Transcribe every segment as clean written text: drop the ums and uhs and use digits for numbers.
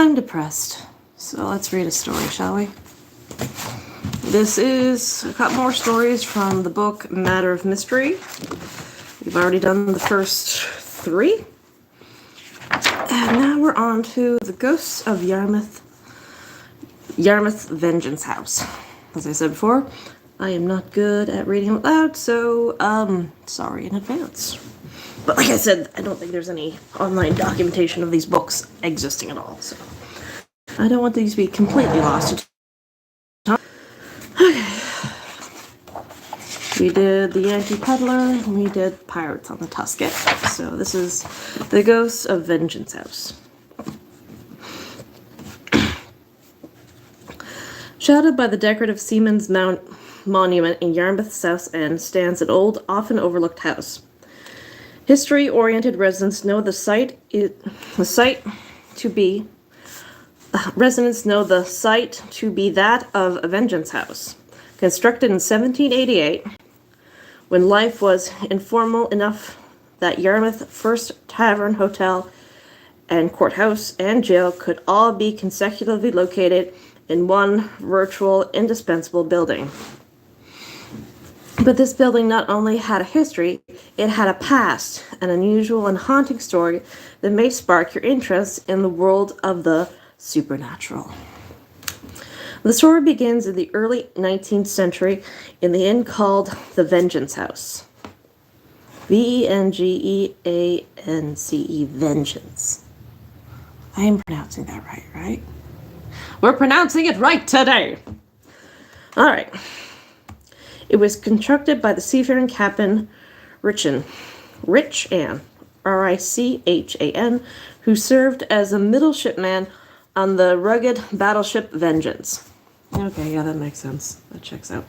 I'm depressed. So let's read a story, shall we? I've got more stories from the book Matter of Mystery. We've already done the first 3. And now we're on to The Ghosts of Yarmouth Vengeance House. As I said before, I am not good at reading out loud, so sorry in advance. But like I said, I don't think there's any online documentation of these books existing at all, so I don't want these to be completely lost. Okay. We did The Yankee Peddler, and we did Pirates on the Tusket. So this is The Ghosts of Vengeance House. Shadowed by the decorative Seamen's Monument in Yarmouth South End stands an old, often overlooked house. History-oriented residents know the site to be that of a vengeance house. Constructed in 1788, when life was informal enough that Yarmouth First Tavern, Hotel, and Courthouse and Jail could all be consecutively located in one virtual, indispensable building. But this building not only had a history, it had a past, an unusual and haunting story that may spark your interest in the world of the supernatural. The story begins in the early 19th century in the inn called the Vengeance House. Vengeance. Vengeance. I am pronouncing that right? We're pronouncing it right today! Alright. It was constructed by the seafaring captain Richan, Richan, who served as a midshipman on the rugged battleship Vengeance. Okay, yeah, that makes sense. That checks out.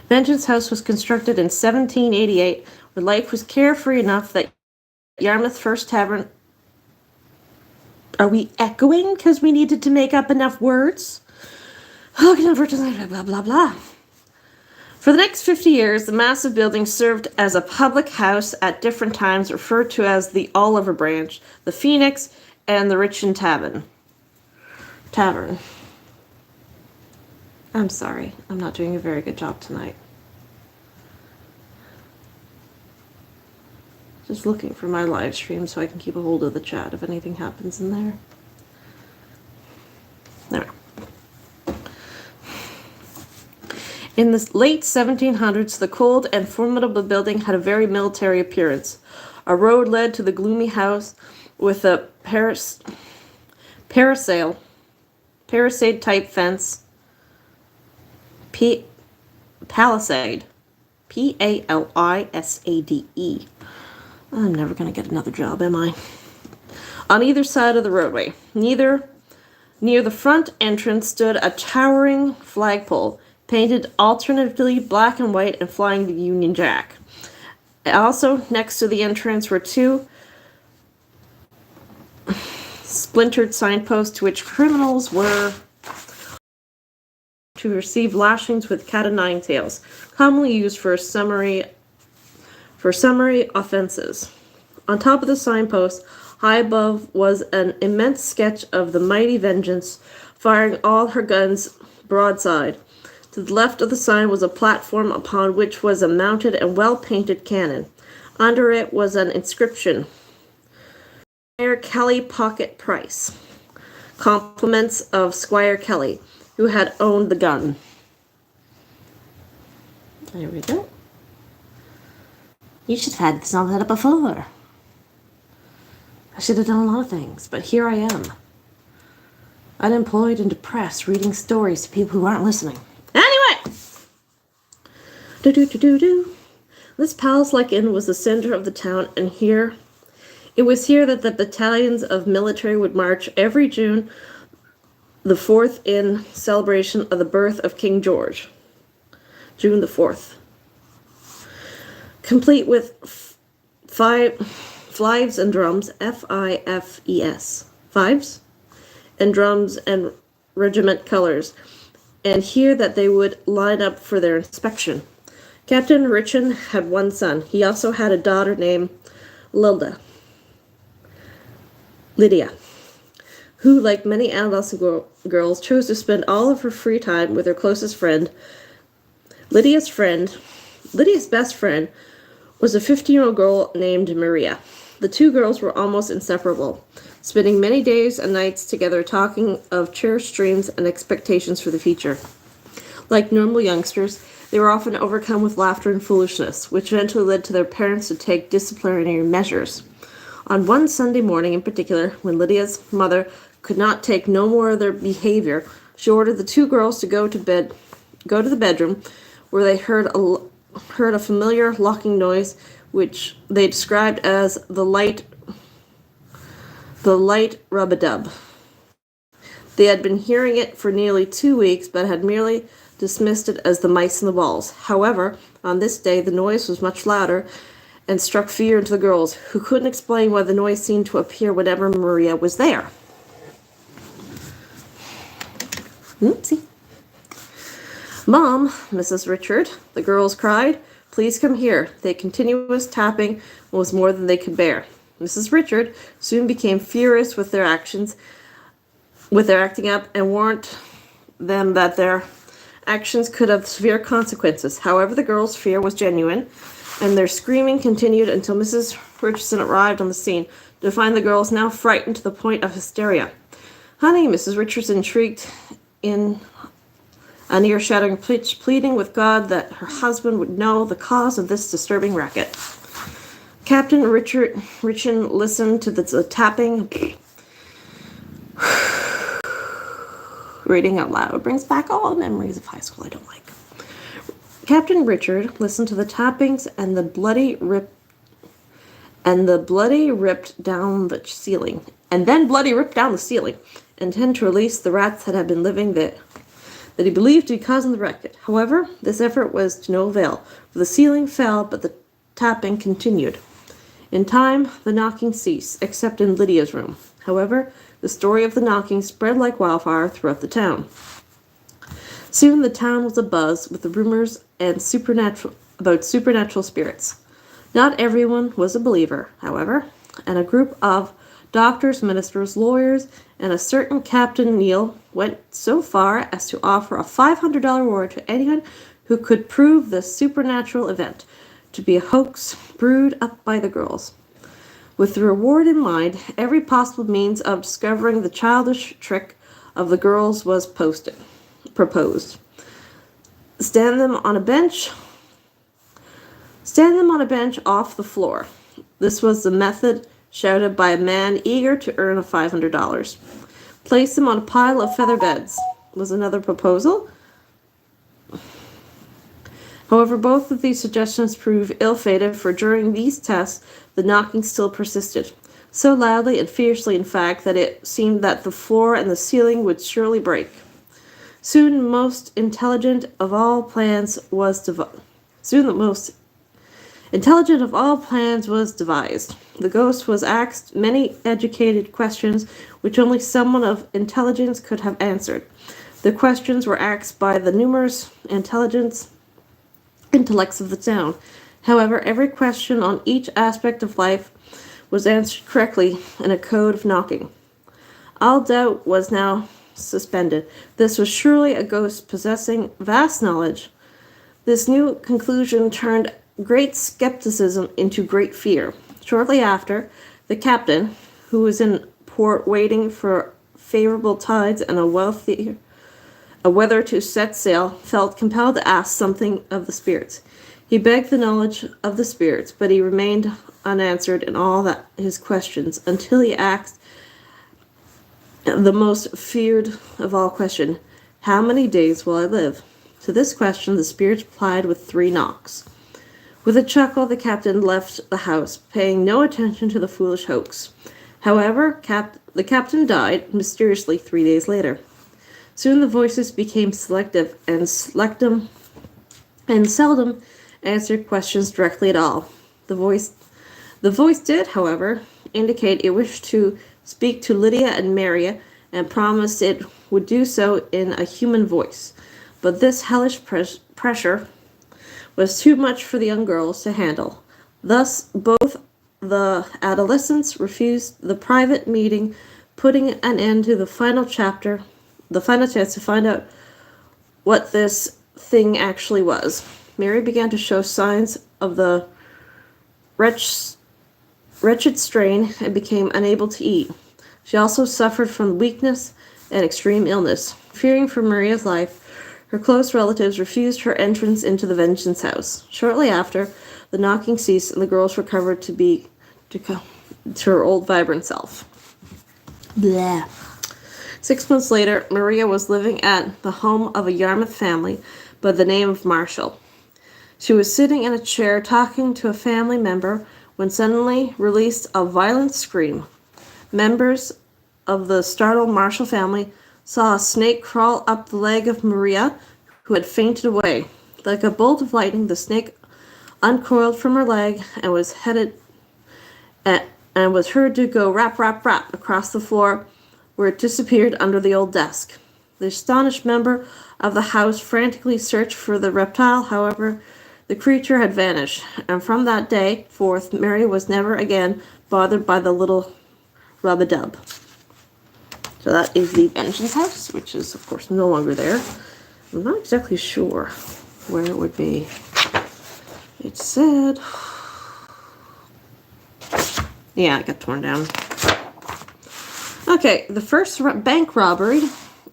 Vengeance House was constructed in 1788, where life was carefree enough that Yarmouth First Tavern... Are we echoing because we needed to make up enough words? Blah, blah, blah, blah. For the next 50 years, the massive building served as a public house at different times, referred to as the Oliver Branch, the Phoenix, and the Richmond Tavern. I'm sorry. I'm not doing a very good job tonight. Just looking for my live stream so I can keep a hold of the chat if anything happens in there. There. In the late 1700s, the cold and formidable building had a very military appearance. A road led to the gloomy house with a palisade-type fence. Palisade. Palisade. I'm never going to get another job, am I? On either side of the roadway, near the front entrance, stood a towering flagpole, painted alternately black and white and flying the Union Jack. Also, next to the entrance were 2 splintered signposts to which criminals were to receive lashings with cat-o'-nine tails, commonly used for summary offenses. On top of the signpost, high above, was an immense sketch of the mighty Vengeance, firing all her guns broadside. To the left of the sign was a platform upon which was a mounted and well-painted cannon. Under it was an inscription, Squire Kelly Pocket Price. Compliments of Squire Kelly, who had owned the gun. There we go. You should have had some of that up before. I should have done a lot of things, but here I am. Unemployed and depressed, reading stories to people who aren't listening. Anyway! This palace-like inn was the center of the town, and it was here that the battalions of military would march every June the 4th in celebration of the birth of King George. June the 4th. Complete with fives and drums, Fifes, fives, and drums and regiment colors, and here that they would line up for their inspection. Captain Richan had 1 son. He also had a daughter named Lilda. Lydia, who, like many adolescent girls, chose to spend all of her free time with her closest friend. Lydia's best friend, was a 15-year-old girl named Maria. The two girls were almost inseparable, spending many days and nights together talking of cherished dreams and expectations for the future. Like normal youngsters, they were often overcome with laughter and foolishness, which eventually led to their parents to take disciplinary measures. On one Sunday morning in particular, when Lydia's mother could not take no more of their behavior, she ordered the two girls to go to the bedroom, where they heard a familiar locking noise, which they described as the light rub-a-dub. They had been hearing it for nearly 2 weeks, but had merely dismissed it as the mice in the walls. However, on this day the noise was much louder and struck fear into the girls, who couldn't explain why the noise seemed to appear whenever Maria was there. Oopsie. "Mom, Mrs. Richard," the girls cried, "please come here." The continuous tapping was more than they could bear. Mrs. Richard soon became furious with their acting up, and warned them that their actions could have severe consequences. However, the girls' fear was genuine, and their screaming continued until Mrs. Richardson arrived on the scene to find the girls now frightened to the point of hysteria. "Honey," Mrs. Richardson shrieked in an ear-shattering pitch, pleading with God that her husband would know the cause of this disturbing racket. Captain Richin listened to the tapping. Reading out loud brings back all the memories of high school I don't like. Captain Richard listened to the tappings and the bloody ripped down the ceiling, intending to release the rats that had been living there, that he believed to be causing the racket. However, this effort was to no avail, for the ceiling fell, but the tapping continued. In time, the knocking ceased, except in Lydia's room. However, the story of the knocking spread like wildfire throughout the town. Soon the town was abuzz with the rumors and about supernatural spirits. Not everyone was a believer, however, and a group of doctors, ministers, lawyers, and a certain Captain Neal went so far as to offer a $500 reward to anyone who could prove the supernatural event to be a hoax brewed up by the girls. With the reward in mind, every possible means of discovering the childish trick of the girls was proposed. Stand them on a bench off the floor. This was the method shouted by a man eager to earn a $500. Place them on a pile of feather beds was another proposal. However, both of these suggestions proved ill-fated, for during these tests, the knocking still persisted, so loudly and fiercely, in fact, that it seemed that the floor and the ceiling would surely break. Soon the most intelligent of all plans was devised. The ghost was asked many educated questions which only someone of intelligence could have answered. The questions were asked by the numerous intellects of the town. However, every question on each aspect of life was answered correctly in a code of knocking. All doubt was now suspended. This was surely a ghost possessing vast knowledge. This new conclusion turned great skepticism into great fear. Shortly after, the captain, who was in port waiting for favorable tides and a weather to set sail, felt compelled to ask something of the spirits. He begged the knowledge of the spirits, but he remained unanswered in all his questions until he asked the most feared of all questions: "How many days will I live?" To this question the spirits replied with 3 knocks. With a chuckle, the captain left the house, paying no attention to the foolish hoax. However, the captain died mysteriously 3 days later. Soon the voices became selective and seldom answered questions directly at all. The voice did, however, indicate it wished to speak to Lydia and Maria, and promised it would do so in a human voice. But this hellish pressure was too much for the young girls to handle. Thus the adolescents refused the private meeting, putting an end to the final chance to find out what this thing actually was. Mary began to show signs of the wretched strain and became unable to eat. She also suffered from weakness and extreme illness. Fearing for Maria's life, her close relatives refused her entrance into the vengeance house. Shortly after, the knocking ceased and the girls recovered to her old vibrant self. Blah. 6 months later, Maria was living at the home of a Yarmouth family by the name of Marshall. She was sitting in a chair talking to a family member when suddenly released a violent scream. Members of the startled Marshall family saw a snake crawl up the leg of Maria, who had fainted away. Like a bolt of lightning, the snake uncoiled from her leg and was heard to go rap, rap, rap across the floor, where it disappeared under the old desk. The astonished member of the house frantically searched for the reptile. However, the creature had vanished, and from that day forth, Mary was never again bothered by the little rub-a-dub. So that is the vengeance house, which is, of course, no longer there. I'm not exactly sure where it would be. It said... Yeah, it got torn down. Okay, the first bank robbery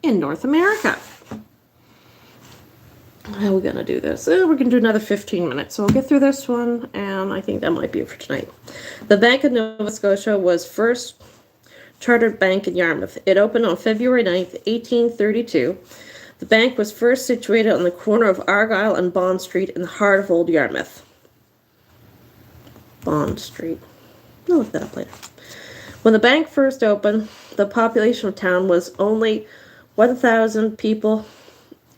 in North America. How are we going to do this? We're going to do another 15 minutes. So we'll get through this one, and I think that might be it for tonight. The Bank of Nova Scotia was first chartered bank in Yarmouth. It opened on February 9th, 1832. The bank was first situated on the corner of Argyle and Bond Street in the heart of Old Yarmouth. Bond Street. I'll look that up later. When the bank first opened, the population of town was only 1,000 people,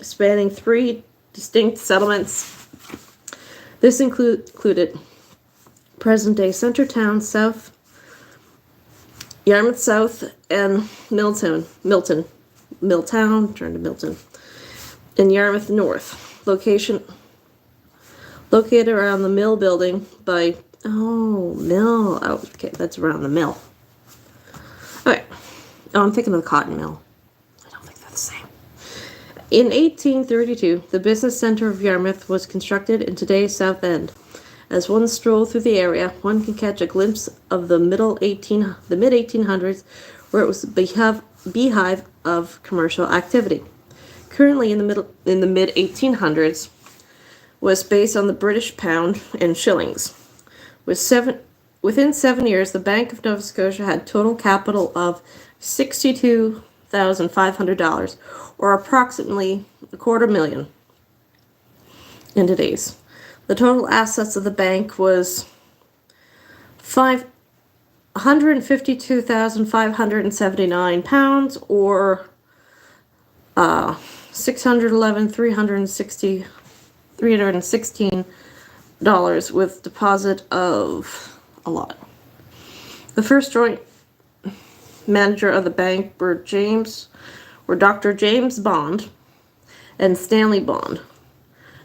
spanning 3 distinct settlements. This included present-day Centretown, South Yarmouth South, and Milltown, in Yarmouth North. Located around the mill building by, okay, that's around the mill. Okay, I'm thinking of the cotton mill. I don't think they're the same. In 1832, the business center of Yarmouth was constructed in today's South End. As one strolls through the area, one can catch a glimpse of the mid-1800s, where it was a beehive of commercial activity. Currently, in the mid-1800s, was based on the British pound and shillings. Within 7 years, the Bank of Nova Scotia had total capital of $62,500, or approximately $250,000 in today's. The total assets of the bank was £152,579, or $316 with deposit of a lot. The first joint manager of the bank were Dr. James Bond and Stanley Bond.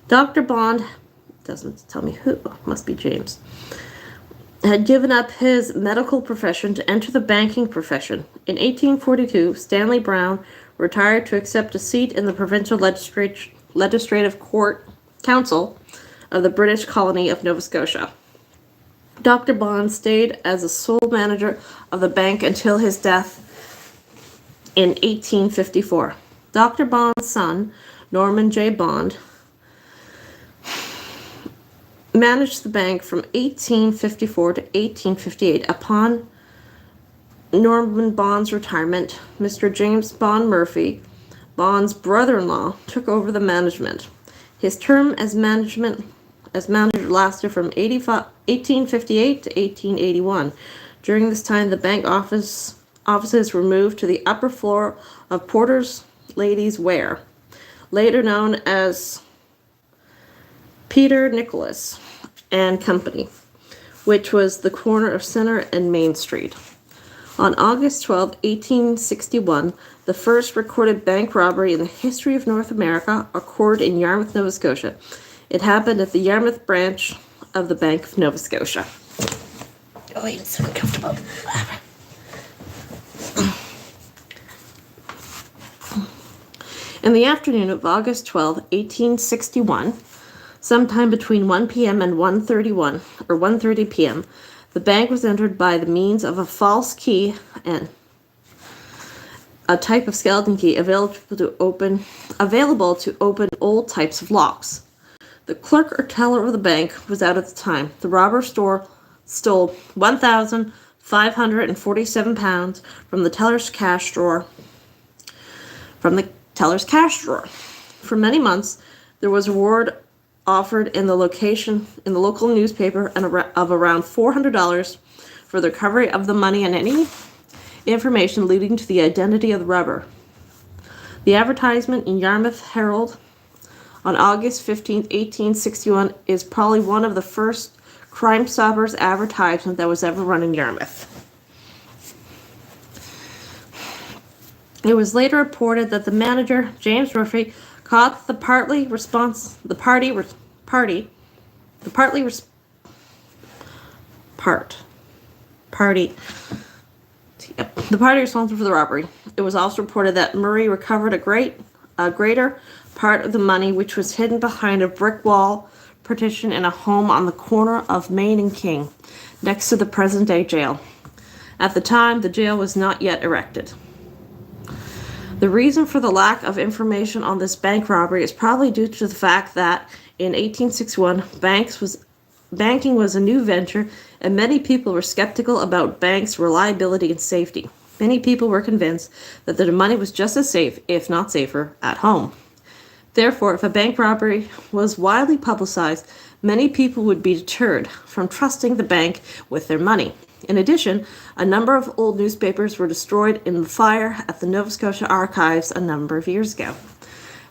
Dr. Bond, doesn't tell me who, must be James, had given up his medical profession to enter the banking profession. In 1842, Stanley Brown retired to accept a seat in the provincial legislative council of the British colony of Nova Scotia. Dr. Bond stayed as the sole manager of the bank until his death in 1854. Dr. Bond's son, Norman J. Bond, managed the bank from 1854 to 1858. Upon Norman Bond's retirement, Mr. James Bond Murphy, Bond's brother-in-law, took over the management. His term as manager lasted from 1858 to 1881. During this time, the bank offices were moved to the upper floor of Porter's Ladies' Wear, later known as Peter Nicholas and Company, which was the corner of Center and Main Street. On August 12, 1861, the first recorded bank robbery in the history of North America occurred in Yarmouth, Nova Scotia. It happened at the Yarmouth branch of the Bank of Nova Scotia. Oh, wait, it's so uncomfortable. In the afternoon of August 12, 1861, sometime between 1 p.m. and 1:30 p.m., the bank was entered by the means of a false key and a type of skeleton key available to open old types of locks. The clerk or teller of the bank was out at the time. The robber stole £1,547 from the teller's cash drawer. For many months, there was a reward offered in the local newspaper of around $400 for the recovery of the money and any information leading to the identity of the robber. The advertisement in Yarmouth Herald on August 15, 1861 is probably one of the first Crime Stoppers advertisement that was ever run in Yarmouth. It was later reported that the manager, James Murphy, caught the party responsible for the robbery. It was also reported that Murray recovered a greater part of the money, which was hidden behind a brick wall partition in a home on the corner of Main and King, next to the present-day jail. At the time, the jail was not yet erected. The reason for the lack of information on this bank robbery is probably due to the fact that in 1861, banking was a new venture, and many people were skeptical about banks' reliability and safety. Many people were convinced that their money was just as safe, if not safer, at home. Therefore, if a bank robbery was widely publicized, many people would be deterred from trusting the bank with their money. In addition, a number of old newspapers were destroyed in the fire at the Nova Scotia archives a number of years ago.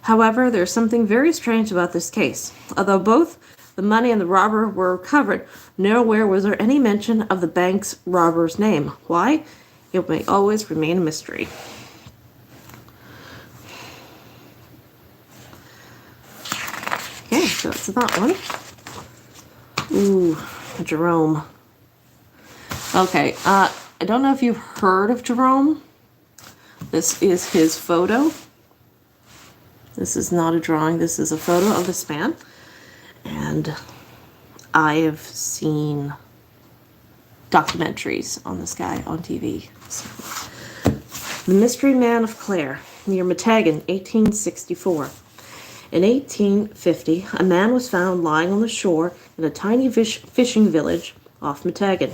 However, there is something very strange about this case. Although both the money and the robber were recovered, nowhere was there any mention of the bank's robber's name. Why? It may always remain a mystery. Okay, so that's that one. Ooh, Jerome. Okay, I don't know if you've heard of Jerome. This is his photo. This is not a drawing. This is a photo of this man. And I have seen documentaries on this guy on TV. So, The Mystery Man of Clare, near Meteghan, 1864. In 1850, a man was found lying on the shore in a tiny fishing village off Meteghan.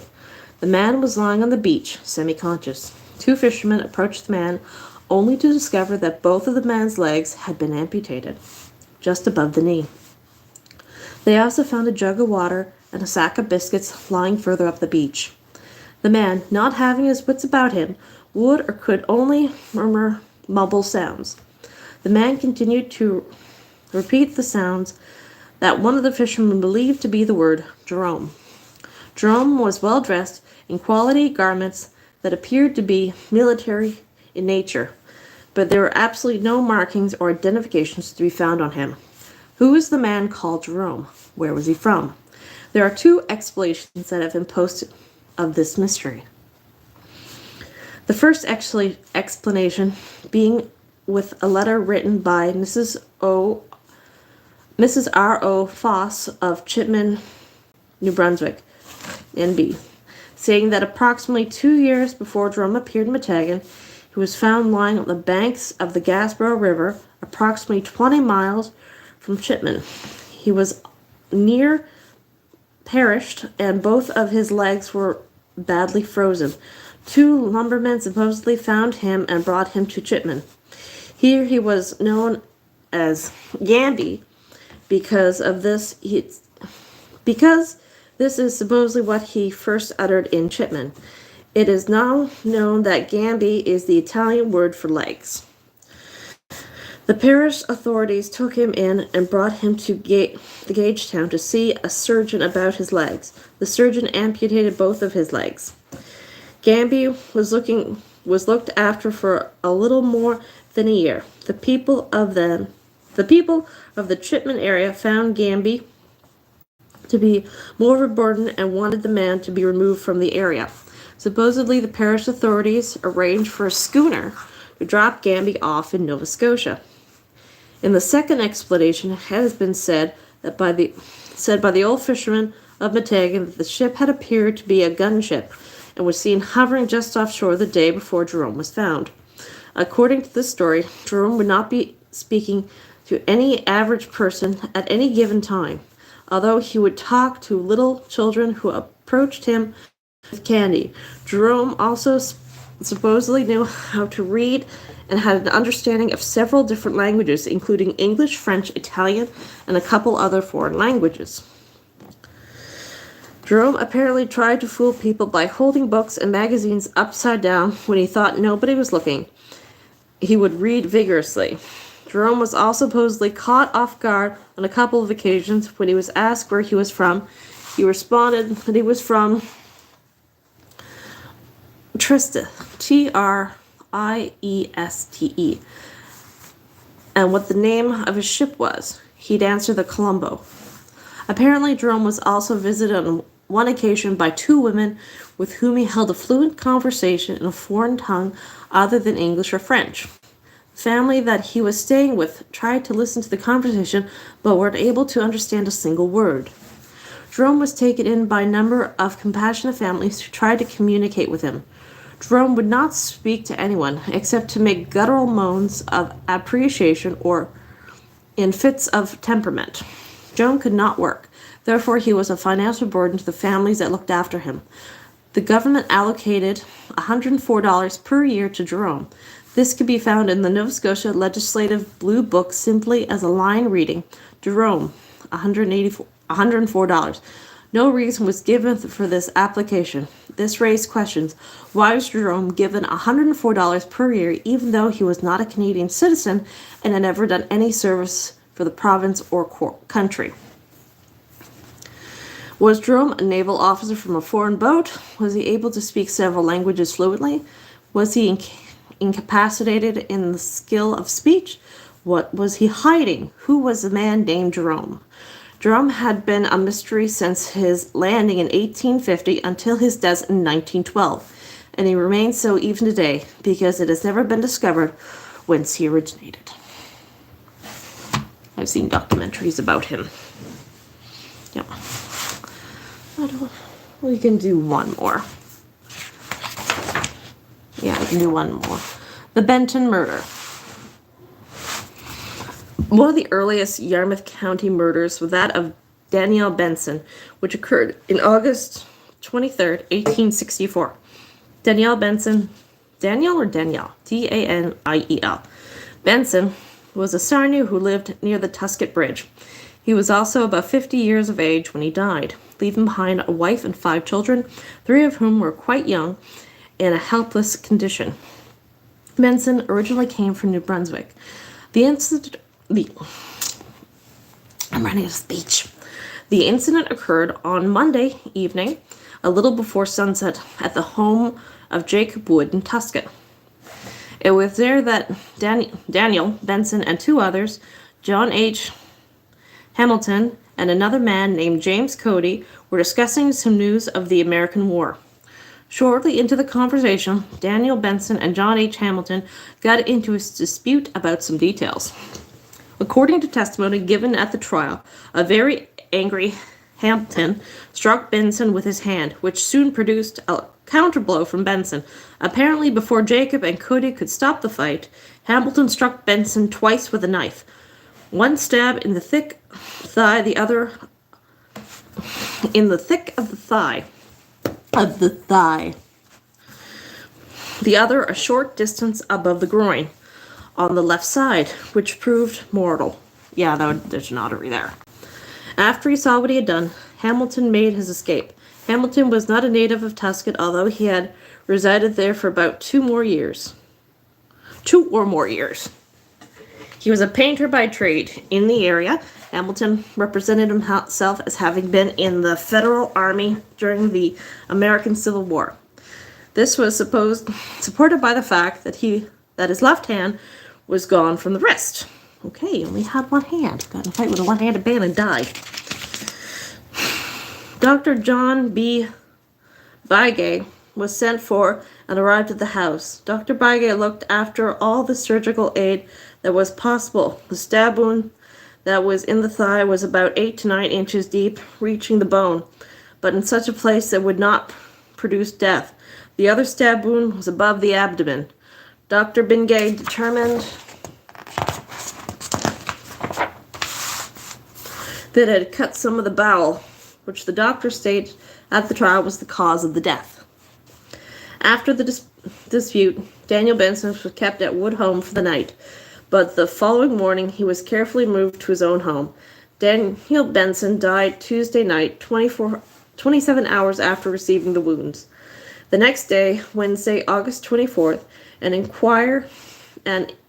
The man was lying on the beach, semi-conscious. Two fishermen approached the man, only to discover that both of the man's legs had been amputated, just above the knee. They also found a jug of water and a sack of biscuits lying further up the beach. The man, not having his wits about him, would or could only mumble sounds. The man continued to repeat the sounds that one of the fishermen believed to be the word Jerome. Jerome was well dressed in quality garments that appeared to be military in nature, but there were absolutely no markings or identifications to be found on him. Who is the man called Jerome? Where was he from? There are two explanations that have been posted of this mystery. The first explanation being with a letter written by Mrs. R.O. Foss of Chipman, New Brunswick, NB, saying that approximately 2 years before Jerome appeared in Meteghan, he was found lying on the banks of the Gasborough River, approximately 20 miles from Chipman. He was near perished, and both of his legs were badly frozen. Two lumbermen supposedly found him and brought him to Chipman. Here he was known as Gamby because this is supposedly what he first uttered in Chipman. It is now known that Gamby is the Italian word for legs. The parish authorities took him in and brought him to the Gagetown to see a surgeon about his legs. The surgeon amputated both of his legs. Gamby was looked after for a little more than a year. The people of the Chipman area found Gamby to be more of a burden and wanted the man to be removed from the area. Supposedly, the parish authorities arranged for a schooner to drop Gamby off in Nova Scotia. In the second explanation, it has been said by the old fishermen of Meteghan that the ship had appeared to be a gunship and was seen hovering just offshore the day before Jerome was found. According to this story, Jerome would not be speaking to any average person at any given time, although he would talk to little children who approached him with candy. Jerome also supposedly knew how to read and had an understanding of several different languages, including English, French, Italian, and a couple other foreign languages. Jerome apparently tried to fool people by holding books and magazines upside down when he thought nobody was looking. He would read vigorously. Jerome was also supposedly caught off guard on a couple of occasions when he was asked where he was from. He responded that he was from Tusket, Trieste, and what the name of his ship was. He'd answer the Colombo. Apparently, Jerome was also visited on one occasion by two women with whom he held a fluent conversation in a foreign tongue other than English or French. The family that he was staying with tried to listen to the conversation but weren't able to understand a single word. Jerome was taken in by a number of compassionate families who tried to communicate with him. Jerome would not speak to anyone except to make guttural moans of appreciation or in fits of temperament. Jerome could not work. Therefore, he was a financial burden to the families that looked after him. The government allocated $104 per year to Jerome. This could be found in the Nova Scotia Legislative Blue Book simply as a line reading, Jerome, $104. No reason was given for this application. This raised questions. Why was Jerome given $104 per year even though he was not a Canadian citizen and had never done any service for the province or country? Was Jerome a naval officer from a foreign boat? Was he able to speak several languages fluently? Was he incapacitated in the skill of speech? What was he hiding? Who was the man named Jerome? Jerome had been a mystery since his landing in 1850 until his death in 1912, and he remains so even today because it has never been discovered whence he originated. I've seen documentaries about him. Yeah. We can do one more. Yeah, we can do one more. The Benton murder. One of the earliest Yarmouth County murders was that of Daniel Benson, which occurred in August 23rd, 1864. Daniel Benson, Daniel or Danielle? Daniel. Benson was a Sarnu who lived near the Tusket Bridge. He was also about 50 years of age when he died, leaving behind a wife and 5 children, 3 of whom were quite young in a helpless condition. Benson originally came from New Brunswick. I'm running out of speech. The incident occurred on Monday evening, a little before sunset, at the home of Jacob Wood in Tusket. It was there that Daniel Benson and 2 others, John H. Hamilton and another man named James Cody, were discussing some news of the American War. Shortly into the conversation, Daniel Benson and John H. Hamilton got into a dispute about some details. According to testimony given at the trial, a very angry Hamilton struck Benson with his hand, which soon produced a counterblow from Benson. Apparently, before Jacob and Cody could stop the fight, Hamilton struck Benson twice with a knife. One stab in the thick thigh, the other in the thick of the thigh. The other a short distance above the groin, on the left side, which proved mortal. Yeah, there's an artery there. After he saw what he had done, Hamilton made his escape. Hamilton was not a native of Tusket, although he had resided there for about 2 or more years. He was a painter by trade in the area. Hamilton represented himself as having been in the Federal Army during the American Civil War. This was supported by the fact that his left hand was gone from the wrist. Okay, he only had one hand. Got in a fight with a one-handed man and died. Dr. John B. Bygay was sent for and arrived at the house. Dr. Bygay looked after all the surgical aid that was possible. The stab wound that was in the thigh was about 8 to 9 inches deep, reaching the bone, but in such a place that would not produce death. The other stab wound was above the abdomen. Dr. Bingay determined that it had cut some of the bowel, which the doctor stated at the trial was the cause of the death. After the dispute, Daniel Benson was kept at Wood Home for the night, but the following morning he was carefully moved to his own home. Daniel Benson died Tuesday night, 27 hours after receiving the wounds. The next day, Wednesday, August 24th, an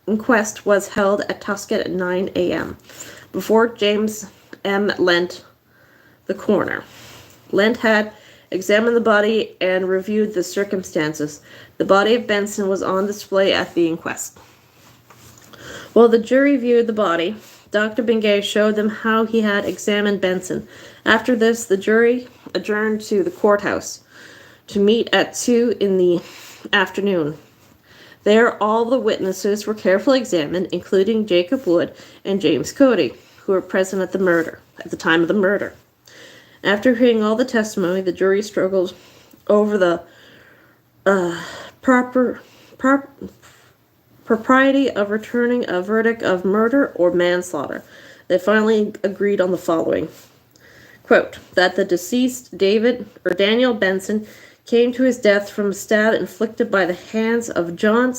inquest was held at Tusket at 9 a.m. before James M. Lent, the coroner. Lent had examined the body and reviewed the circumstances. The body of Benson was on display at the inquest. While the jury viewed the body, Dr. Bingay showed them how he had examined Benson. After this, the jury adjourned to the courthouse to meet at 2 in the afternoon. There, all the witnesses were carefully examined, including Jacob Wood and James Cody, who were present at the time of the murder. After hearing all the testimony, the jury struggled over the propriety of returning a verdict of murder or manslaughter. They finally agreed on the following. Quote, that the deceased Daniel Benson came to his death from a stab inflicted by the hands of John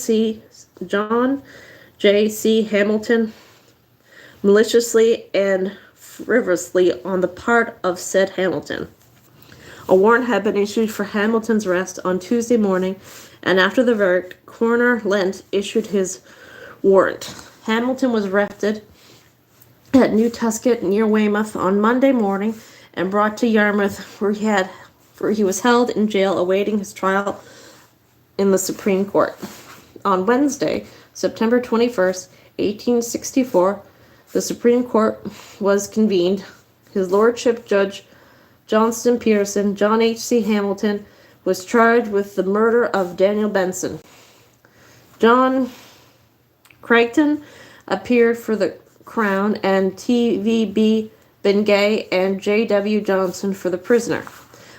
J. C. Hamilton, maliciously and frivolously on the part of said Hamilton. A warrant had been issued for Hamilton's arrest on Tuesday morning, and after the verdict, Coroner Lent issued his warrant. Hamilton was arrested at New Tusket near Weymouth on Monday morning and brought to Yarmouth, where he was held in jail awaiting his trial in the Supreme Court. On Wednesday, September 21st, 1864, the Supreme Court was convened. His Lordship Judge Johnston Pearson, John H.C. Hamilton, was charged with the murder of Daniel Benson. John Crichton appeared for the Crown, and T.V.B. Bingay and J.W. Johnson for the prisoner.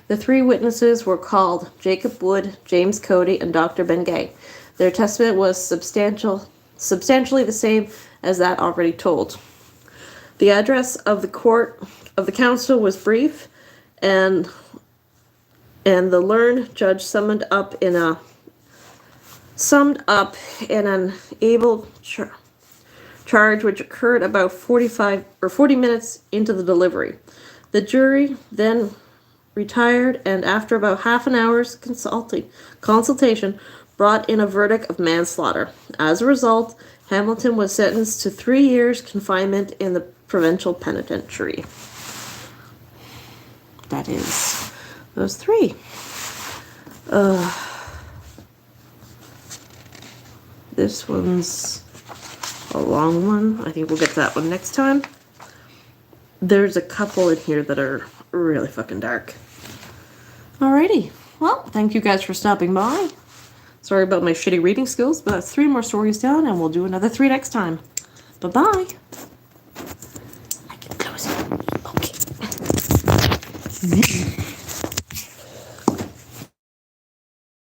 The three witnesses were called Jacob Wood, James Cody, and Dr. Bingay. Their testimony was substantially the same as that already told. The address of the council was brief, and the learned judge summed up in an able charge which occurred about 40 minutes into the delivery. The jury then retired, and after about half an hour's consultation, brought in a verdict of manslaughter. As a result, Hamilton was sentenced to 3 years confinement in the provincial penitentiary. That is those three. This one's a long one. I think we'll get to that one next time. There's a couple in here that are really fucking dark. Alrighty. Well, thank you guys for stopping by. Sorry about my shitty reading skills, but that's 3 more stories down, and we'll do another 3 next time. Bye-bye. I can close it. Okay.